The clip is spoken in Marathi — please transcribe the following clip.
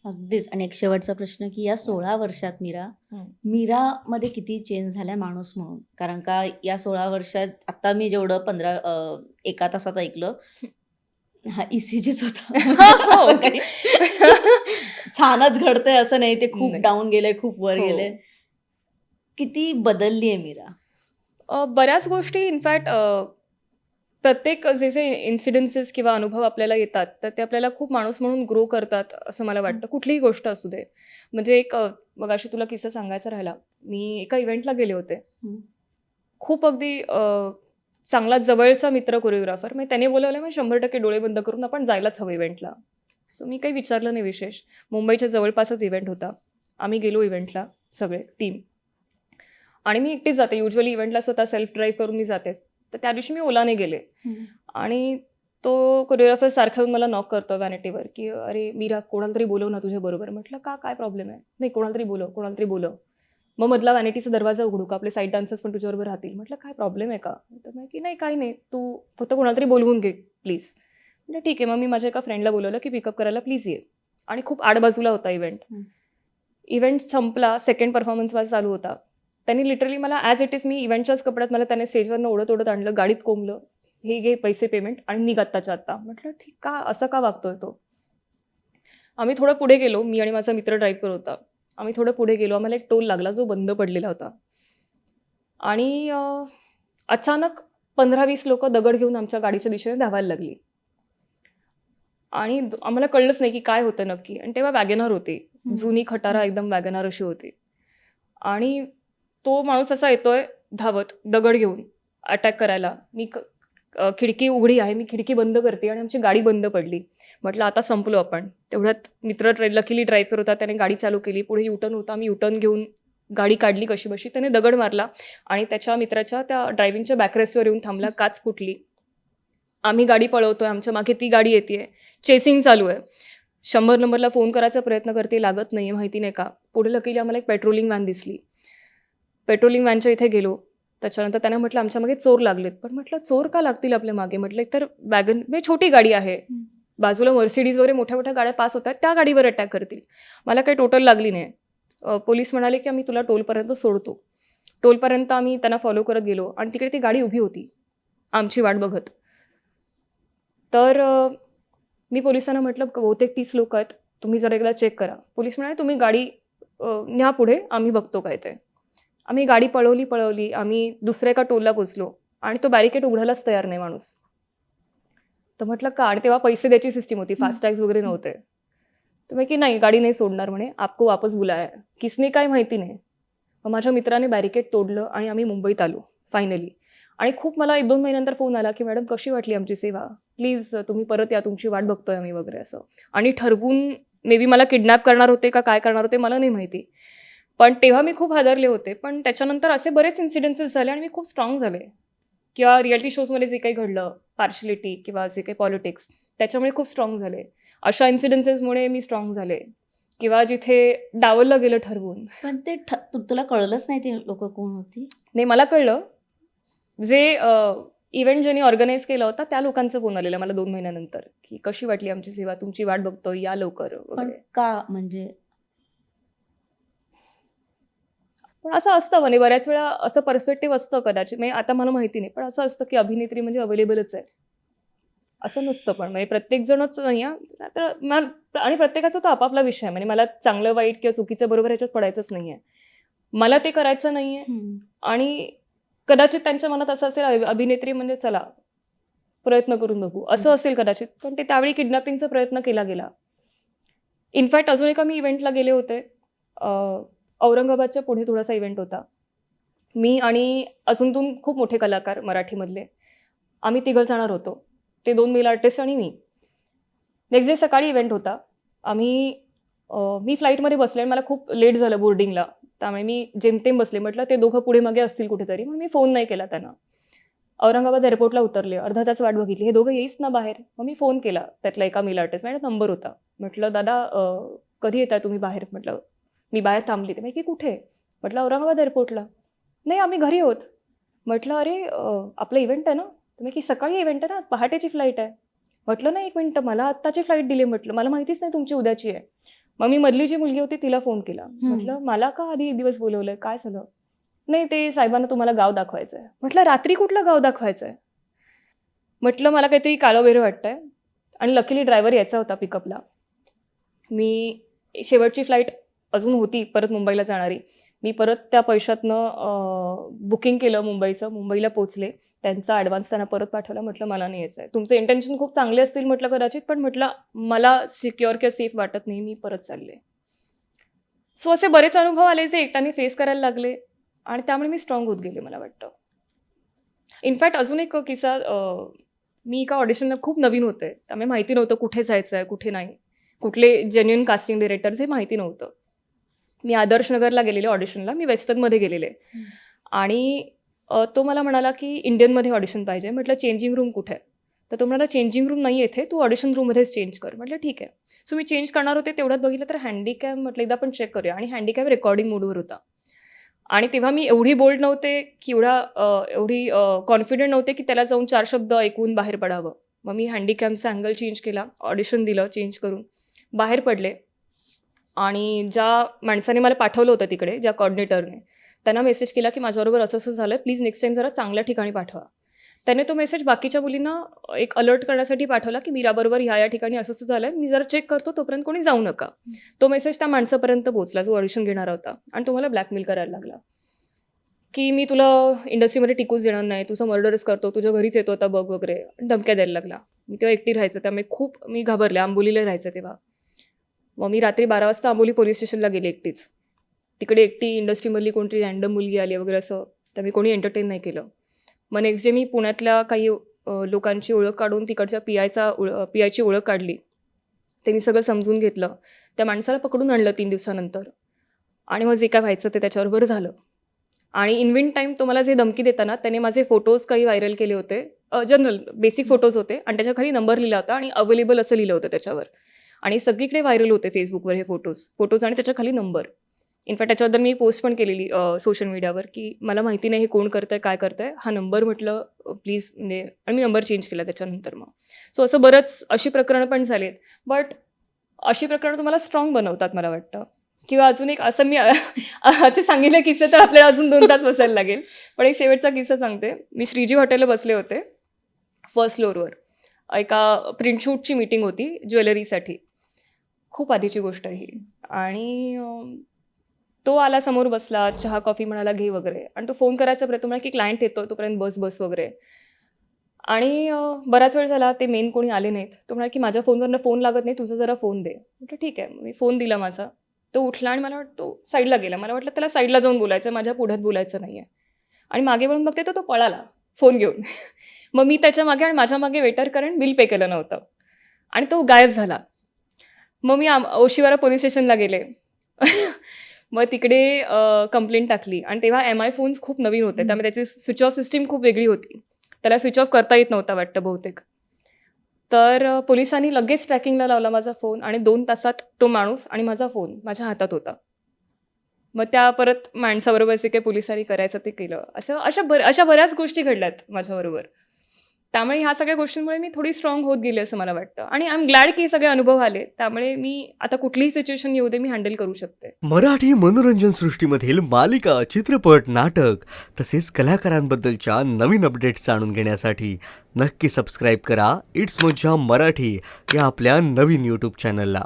अगदीच. आणि एक शेवटचा प्रश्न, की या 16 वर्षात हं. मीरामध्ये किती चेंज झालाय माणूस म्हणून? कारण का या 16 वर्षात आता मी जेवढं 1 तासात ऐकलं, हा ई-सी-जीच होता. म्हणजे हो. असं काही छानच घडतंय असं नाही. ते खूप नाही. डाउन गेलंय, खूप वर हो. गेलंय. किती बदलली आहे मीरा? बऱ्याच गोष्टी इनफॅक्ट प्रत्येक जे इन्सिडेन्सेस किंवा अनुभव आपल्याला येतात, तर ते आपल्याला खूप माणूस म्हणून ग्रो करतात, असं मला हं, वाटतं. कुठलीही गोष्ट असू दे. म्हणजे एक मगाशी तुला किस्सा सांगायचा राहिला. मी एका इव्हेंटला गेले होते. हं, खूप अगदी चांगला जवळचा मित्र कोरिओग्राफर. मग त्याने बोलावलं, मग 100% डोळे बंद करून आपण जायलाच हवं इव्हेंटला. सो मी काही विचारलं नाही विशेष. मुंबईच्या जवळपासच इव्हेंट होता. आम्ही गेलो इव्हेंटला सगळे टीम. आणि मी एकटीच जाते. युजुअली इव्हेंटला स्वतः सेल्फ ड्राईव्ह करून मी जाते. तर त्या दिवशी मी ओलाने गेले. हं. आणि तो कोरिओग्राफर सारखा येऊन मला नॉक करतो व्हॅनिटीवर, की "अरे मीरा, कोणाला तरी बोलव ना तुझ्याबरोबर." म्हटलं, "का? काय प्रॉब्लेम आहे?" "नाही, कोणाला तरी बोलव, कोणाला तरी बोलव." मग मधला व्हॅनिटीचा दरवाजा उघडू का? आपले साइड डान्सर्स पण तुझ्याबरोबर राहतील. म्हटलं, "काय प्रॉब्लेम आहे का?" तर म्हणे, की "नाही, काही नाही. तू फक्त कोणाला तरी बोलवून घे प्लीज." म्हटलं, "ठीक आहे." मग मी माझ्या एका फ्रेंडला बोलावलं, की पिकअप करायला प्लीज ये. आणि खूप आडबाजूला होता इव्हेंट. हं. इव्हेंट संपला, सेकंड परफॉर्मन्स माझा चालू होता. त्यांनी लिटरली मला ॲज इट इज मी इव्हेंटच्याच कपड्यात मला त्याने स्टेजवरनं ओढत-ओढत आणलं, गाडीत कोंबलं. "हे घे पैसे पेमेंट आणि निघ आत्ताच्या आत्ता." म्हटलं, "ठीक का? असा का वागतोय तो?" आम्ही थोडं पुढे गेलो. मी आणि माझा मित्र ड्राईव्ह करत होता. आम्ही थोडं पुढे गेलो. आम्हाला एक टोल लागला, जो बंद पडलेला होता. आणि अचानक 15-20 लोकं दगड घेऊन आमच्या गाडीच्या दिशेने धावायला लागली. आणि आम्हाला कळलंच नाही की काय होतं नक्की. आणि तेव्हा वॅगनर होती. हं, जुनी खटारा एकदम वॅगनर अशी होती. आणि तो माणूस असा येतोय धावत, दगड घेऊन अटॅक करायला. खिडकी उघडी आहे. मी खिडकी बंद करते आणि आमची गाडी बंद पडली. म्हटलं आता संपलो आपण. तेवढ्यात मित्र लकीली ड्राईव्ह करत होता. त्याने गाडी चालू केली. पुढे यूटर्न होता. मी यूटर्न घेऊन गाडी काढली कशीबशी. त्याने दगड मारला आणि त्याच्या मित्राच्या त्या ड्रायव्हिंगच्या बॅकरेस्टवर येऊन थांबला. काच फुटली. आम्ही गाडी पळवतोय. आमच्या मागे ती गाडी येतेय. चेसिंग चालू आहे. 100 नंबरला फोन करायचा प्रयत्न करते, लागत नाहीये, माहिती नाही का. पुढे लकीली आम्हाला एक पेट्रोलिंग व्हॅन दिसली. पेट्रोलिंग व्हॅनच्या इथे गेलो. त्याच्यानंतर त्याने म्हटलं, "आमच्या मागे चोर लागलेत." पण म्हटलं, "चोर का लागतील आपल्या मागे?" म्हटलं, "एकतर वॅगन म्हणजे छोटी गाडी आहे. हं. बाजूला मर्सिडीज वगैरे मोठ्या-मोठ्या गाड्या पास होतायत, त्या गाडीवर अटॅक करतील." मला काही टोटल लागली नाही. पोलीस म्हणाले, की "आम्ही तुला टोलपर्यंत सोडतो." टोलपर्यंत आम्ही त्यांना फॉलो करत गेलो आणि तिकडे ती गाडी उभी होती, आमची वाट बघत. तर मी पोलिसांना म्हटलं, "बहुतेक 30 लोकं आहेत. तुम्ही जरा एकदा चेक करा." पोलीस म्हणाले, "तुम्ही गाडी न्या पुढे, आम्ही बघतो काय ते." आम्ही गाडी पळवली. आम्ही दुसऱ्या एका टोलला पोहोचलो आणि तो बॅरिकेड उघडायलाच तयार नाही माणूस. तर म्हटलं, "का?" आणि तेव्हा पैसे द्यायची सिस्टम होती. हं, फास्ट टॅग्स वगैरे हं. नव्हते. तर म्हणे, की "नाही, गाडी नाही सोडणार," म्हणे. "आपको वापस बुलाया है." किसने काय माहिती नाही. मग माझ्या मित्राने बॅरिकेड तोडलं आणि आम्ही मुंबईत आलो फायनली. आणि खूप मला 1-2 महिन्यानंतर फोन आला, की "मॅडम कशी वाटली आमची सेवा? प्लीज तुम्ही परत या, तुमची वाट बघतोय आम्ही" वगैरे असं. आणि ठरवून मे बी मला किडनॅप करणार होते का काय करणार होते मला नाही माहिती. पण तेव्हा मी खूप हादरले होते. पण त्याच्यानंतर असे बरेच इन्सिडेन्सेस झाले आणि मी खूप स्ट्राँग झाले. किंवा रिएलिटी शोजमध्ये जे काही घडलं, पार्शियलिटी किंवा जे काही पॉलिटिक्स, त्याच्यामुळे खूप स्ट्राँग झाले. अशा इन्सिडेन्सेसमुळे मी स्ट्राँग झाले. किंवा जिथे डावललं गेलं ठरवून. पण ते तुला कळलंच नाही ती लोकं कोण होती? नाही मला कळलं. जे इव्हेंट ज्यांनी ऑर्गनाइज केला होता, त्या लोकांचा फोन आलेला मला 2 महिन्यानंतर, की "कशी वाटली आमची सेवा? तुमची वाट बघतोय, या लवकर" पण वगैरे. का म्हणजे? पण असं असतं म्हणजे बऱ्याच वेळा असं पर्स्पेक्टिव्ह असतं कदाचित. म्हणजे आता मला माहिती नाही. पण असं असतं, की अभिनेत्री म्हणजे अवेलेबलच आहे. असं नसतं पण म्हणजे प्रत्येकजणच नाही हां. तर आणि प्रत्येकाचा तो आपापला विषय आहे. म्हणजे मला चांगलं, वाईट किंवा चुकीचं, बरोबर ह्याच्यात पडायचंच नाहीये. मला ते करायचं नाहीये हं. आणि कदाचित त्यांच्या मनात असं असेल अभिनेत्री म्हणजे चला प्रयत्न करून बघू. हं, असं असेल कदाचित. पण ते त्यावेळी किडनॅपिंगचा प्रयत्न केला गेला. इनफॅक्ट अजून एका मी इव्हेंटला गेले होते. अ, औरंगाबादच्या पुढे थोडासा इव्हेंट होता. मी आणि अजून 2 खूप मोठे कलाकार मराठीमधले. आम्ही तिघं जाणार होतो. ते 2 मेल आर्टिस्ट आणि मी. नेक्स्ट डे सकाळी इव्हेंट होता. आम्ही मी फ्लाइटमध्ये बसले आणि मला खूप लेट झालं बोर्डिंगला. त्यामुळे मी जेमतेम बसले. म्हटलं ते दोघं पुढे-मागे असतील कुठेतरी. मग मी फोन नाही केला त्यांना. औरंगाबाद एअरपोर्टला उतरले. अर्धा तास वाट बघितली. हे दोघं येईच ना बाहेर. मग मी फोन केला त्यातला एका मेल आर्टिस्ट माझ्याकडे नंबर होता. म्हटलं, "दादा कधी येताय तुम्ही बाहेर?" म्हटलं. "मी बाहेर थांबली." ते म्हणे, की "कुठे?" म्हटलं, "औरंगाबाद एअरपोर्टला." "नाही, आम्ही घरी आहोत." म्हटलं, "अरे आपला इव्हेंट आहे ना?" तर म्हणे, की "सकाळी इव्हेंट आहे ना, पहाटेची फ्लाईट आहे." म्हटलं, "नाही, 1 मिनिटं मला आत्ताची फ्लाईट दिली." म्हटलं, "मला माहितीच नाही तुमची उद्याची आहे." मग मी मधली जी मुलगी होती तिला फोन केला. म्हटलं, मला का आधी एक दिवस बोलवलंय, काय झालं? नाही, ते साहेबांना तुम्हाला गाव दाखवायचंय. म्हटलं, रात्री कुठलं गाव दाखवायचंय? म्हटलं, मला काहीतरी काळं वाटतंय. आणि लकीली ड्रायव्हर यायचा होता पिकअपला. मी शेवटची फ्लाईट अजून होती परत मुंबईला जाणारी. मी परत त्या पैशातनं बुकिंग केलं मुंबईचं. मुंबईला पोचले. त्यांचा ॲडव्हान्स त्यांना परत पाठवला. म्हटलं, मला नाही यायचं आहे. तुमचे इंटेन्शन खूप चांगले असतील म्हटलं कदाचित, पण म्हटलं मला सिक्युअर किंवा सेफ वाटत नाही, मी परत चालले. सो असे बरेच अनुभव आले जे एकट्याने फेस करायला लागले आणि त्यामुळे मी स्ट्रॉंग होत गेले मला वाटतं. इनफॅक्ट अजून एक किस्सा, मी एका ऑडिशनला खूप नवीन होते, त्यामुळे माहिती नव्हतं कुठे जायचं आहे, कुठे नाही. कुठले जेन्युइन कास्टिंग डिरेक्टर्स हे माहिती नव्हतं. मी आदर्श नगरला गेलेले ऑडिशनला. मी वेस्टर्नमध्ये गेलेले आणि तो मला म्हणाला की इंडियनमध्ये ऑडिशन पाहिजे. म्हटलं, चेंजिंग रूम कुठे आहे? तर तो म्हणाला, चेंजिंग रूम नाही येथे, तू ऑडिशन रूममध्येच चेंज कर. म्हटलं, ठीक आहे. सो मी चेंज करणार होते, तेवढ्यात बघितलं तर हँडीकॅम, म्हटलं एकदा आपण चेक करूया. आणि हँडीकॅम रेकॉर्डिंग मोडवर होता. आणि तेव्हा मी एवढी बोल्ड नव्हते की एवढी कॉन्फिडंट नव्हते की त्याला जाऊन 4 शब्द ऐकून बाहेर पडावं. मग मी हँडीकॅमचा अँगल चेंज केला, ऑडिशन दिलं चेंज करून, बाहेर पडले. आणि ज्या माणसाने मला पाठवलं होतं तिकडे, ज्या कॉर्डिनेटरने, त्यांना मेसेज केला की माझ्याबरोबर असं झालं, प्लीज नेक्स्ट टाइम जरा चांगल्या ठिकाणी पाठवा. त्याने तो मेसेज बाकीच्या मुलींना एक अलर्ट करण्यासाठी पाठवला की मीराबरोबर ह्या ठिकाणी असं झालं, मी जरा चेक करतो, तोपर्यंत कोणी जाऊ नका. तो मेसेज त्या माणसापर्यंत पोहोचला जो ऑडिशन घेणार होता आणि तो मला ब्लॅकमेल करायला लागला की मी तुला इंडस्ट्रीमध्ये टिकूच देणार नाही, तुझं मर्डरच करतो, तुझ्या घरीच येतो आता बघ वगैरे, धमक्या द्यायला लागला. मी तेव्हा एकटी राहायचं, त्यामुळे खूप मी घाबरले. आंबोलीला राहायचं तेव्हा. मग मी रात्री 12 वाजता आंबोली पोलीस स्टेशनला गेले एकटीच. तिकडे एकटी इंडस्ट्रीमधली कोणतरी रँडम मुलगी आली वगैरे असं, त्यामुळे कोणी एंटरटेन नाही केलं. मग नेक्स्ट डे मी पुण्यातल्या काही लोकांची ओळख काढून तिकडच्या पीआयची ओळख काढली. त्यांनी सगळं समजून घेतलं. त्या माणसाला पकडून आणलं 3 दिवसानंतर. आणि मग जे काय व्हायचं ते त्याच्याबरोबर झालं. आणि इनविन टाईम तो मला जे धमकी देताना त्याने माझे फोटोज काही व्हायरल केले होते. जनरल बेसिक फोटोज होते आणि त्याच्या खाली नंबर लिहिला होता आणि अवेलेबल असं लिहिलं होतं त्याच्यावर. आणि सगळीकडे व्हायरल होते फेसबुकवर हे फोटोज आणि त्याच्या खाली नंबर. इनफॅक्ट त्याच्याबद्दल मी पोस्ट पण केलेली सोशल मीडियावर की मला माहिती नाही हे कोण करतंय, काय करतंय, हा नंबर म्हटलं प्लीज, म्हणजे आणि मी नंबर चेंज केला त्याच्यानंतर. मग सो असं बरंच अशी प्रकरणं पण झालीत. बट अशी प्रकरणं तुम्हाला स्ट्रॉंग बनवतात मला वाटतं. किंवा अजून एक असं मी असे सांगितले किस्से तर आपल्याला अजून 2 तास बसायला लागेल. पण एक शेवटचा किस्सा सांगते. मी श्रीजी हॉटेलला बसले होते फर्स्ट फ्लोअरवर. एका प्रिंटशूटची मीटिंग होती ज्वेलरीसाठी. खूप आधीची गोष्ट ही. आणि तो आला, समोर बसला, चहा कॉफी म्हणाला घे वगैरे. आणि तो फोन करायचा प्रयत्न म्हणाला की क्लायंट येतो तोपर्यंत बस वगैरे. आणि बराच वेळ झाला, ते मेन कोणी आले नाहीत. तो म्हणाला की माझ्या फोनवरनं फोन लागत नाही, तुझा जरा फोन दे. म्हटलं ठीक आहे. मी फोन दिला माझा. तो उठला आणि मला वाटतं साईडला गेला. मला वाटलं त्याला साईडला जाऊन बोलायचं, माझ्या पुढ्यात बोलायचं नाही आहे. आणि मागे वळून बघते तर तो पळाला फोन घेऊन. मग मी त्याच्या मागे आणि माझ्या मागे वेटर, कारण बिल पे केलं नव्हतं. आणि तो गायब झाला. मग मी ओशिवारा पोलीस स्टेशनला गेले. मग तिकडे कंप्लेंट टाकली. आणि तेव्हा MI फोन्स खूप नवीन होते, त्यामुळे त्याची स्विच ऑफ सिस्टीम खूप वेगळी होती. त्याला स्विच ऑफ करता येत नव्हता वाटतं बहुतेक. तर पोलिसांनी लगेच ट्रॅकिंगला लावला माझा फोन आणि 2 तासात तो माणूस आणि माझा फोन माझ्या हातात होता. मग त्या परत माणसाबरोबर जे काही पोलिसांनी करायचं ते केलं. अशा बऱ्याच गोष्टी घडल्यात माझ्याबरोबर. त्यामुळे ह्या सगळ्या गोष्टींमुळे मी थोडी स्ट्रॉंग होत गेली असं मला वाटतं. आणि आय एम ग्लॅड की हे सगळे अनुभव आले. त्यामुळे मी आता कुठलीही सिच्युएशन येऊ दे, मी हँडल करू शकते. मराठी मनोरंजन सृष्टीमधील मालिका, चित्रपट, नाटक तसेच कलाकारांबद्दलच्या नवीन अपडेट्स जाणून घेण्यासाठी नक्की सबस्क्राईब करा इट्स मज्जा मराठी या आपल्या नवीन यूट्यूब चॅनलला.